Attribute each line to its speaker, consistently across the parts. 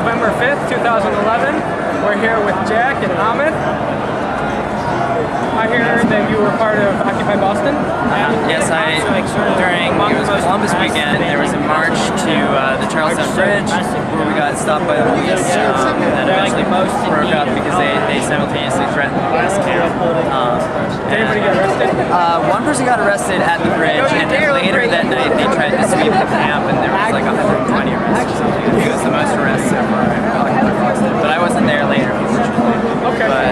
Speaker 1: November 5th, 2011. We're here with Jack and Amith. I hear that you were part of Occupy Boston.
Speaker 2: Yes, during it was Columbus weekend, there was a march to the Charleston Bridge where we got stopped by the police and eventually broke up because they simultaneously threatened the gas camp.
Speaker 1: Did anybody get arrested?
Speaker 2: One person got arrested at the bridge, and then later that night they tried to sweep the camp, and there was like 120 arrests or something. It was the most arrests so far in Occupy Boston, but I wasn't there later, unfortunately.
Speaker 1: Okay.
Speaker 2: But,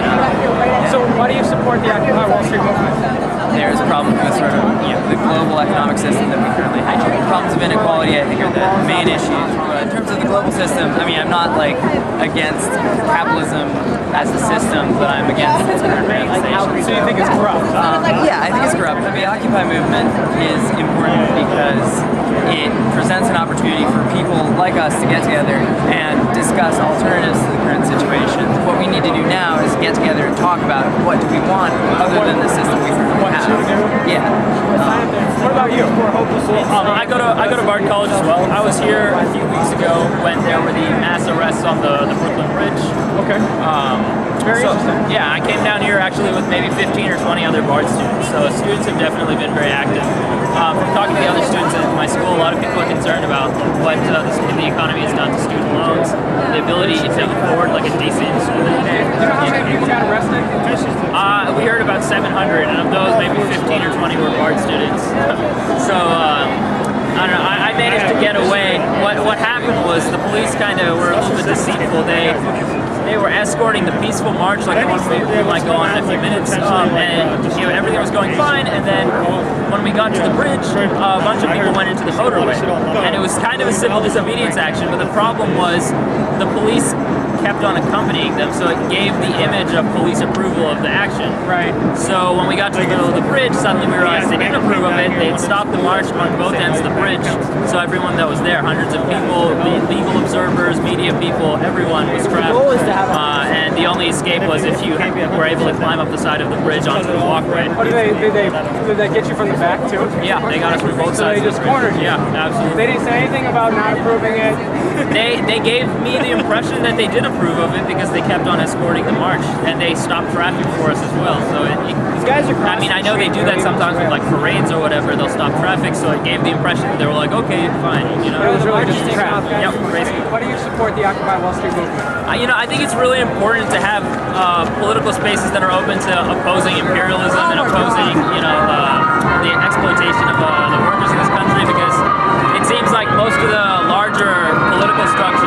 Speaker 1: so why do you support the Occupy Wall Street movement?
Speaker 2: There's problems with sort of the global economic system that we currently have. Problems of inequality, I think, are the main issues. But in terms of the global system, I mean, I'm not like against capitalism as a system, but I'm against its current manifestation.
Speaker 1: So you think it's corrupt?
Speaker 2: Yeah, I think it's corrupt. The Occupy movement is important because it presents an opportunity for people like us to get together and discuss alternatives to the current situation. What we need to do now is get together and talk about what do we want other than the system we currently have. Yeah.
Speaker 1: What about you?
Speaker 3: I go to Barton College as well. I was here a few weeks ago when there were the mass arrests on the Brooklyn Bridge.
Speaker 1: Okay. Very interesting.
Speaker 3: Yeah, I came down here actually with maybe 15 or 20 other BART students. So students have definitely been very active. From talking to the other students at my school, a lot of people are concerned about what the economy has done to student loans, the ability to afford like a decent school.
Speaker 1: Do you know how many people got arrested?
Speaker 3: We heard about 700, and of those, maybe 15 or 20 were BART students. So, I don't know, I managed to get away. What happened was the police kind of were a little bit deceitful. They were escorting the peaceful march, like the one we might go on in a few minutes, and everything was going fine, and then when we got to the bridge, a bunch of people went into the motorway, and it was kind of a civil disobedience action, but the problem was the police kept on accompanying them, so it gave the image of police approval of the action.
Speaker 1: Right.
Speaker 3: So when we got to the middle of the bridge, suddenly we realized they didn't approve of it. They'd stopped the march on both ends of the bridge, so everyone that was there, hundreds of people, legal observers, media people, everyone was trapped. And the only escape was if you were able to climb up the side of the bridge onto the walkway.
Speaker 1: What did they get you from the back too?
Speaker 3: Yeah, they got us from both
Speaker 1: So
Speaker 3: sides.
Speaker 1: they just cornered you?
Speaker 3: Yeah, absolutely.
Speaker 1: They didn't say anything about not approving it?
Speaker 3: They gave me the impression that they did approve of it because they kept on escorting the march, and they stopped traffic for us as well. So
Speaker 1: These guys are
Speaker 3: I mean, I know they do that sometimes with like parades or whatever. They'll stop traffic, so it gave the impression that they were like, okay, fine, you know.
Speaker 1: It was really just a trap.
Speaker 3: Yep, crazy.
Speaker 1: Why do you support the Occupy Wall Street movement?
Speaker 3: I think it's really important to have political spaces that are open to opposing imperialism and opposing, the exploitation of the workers in this country, because it seems like most of the larger political structures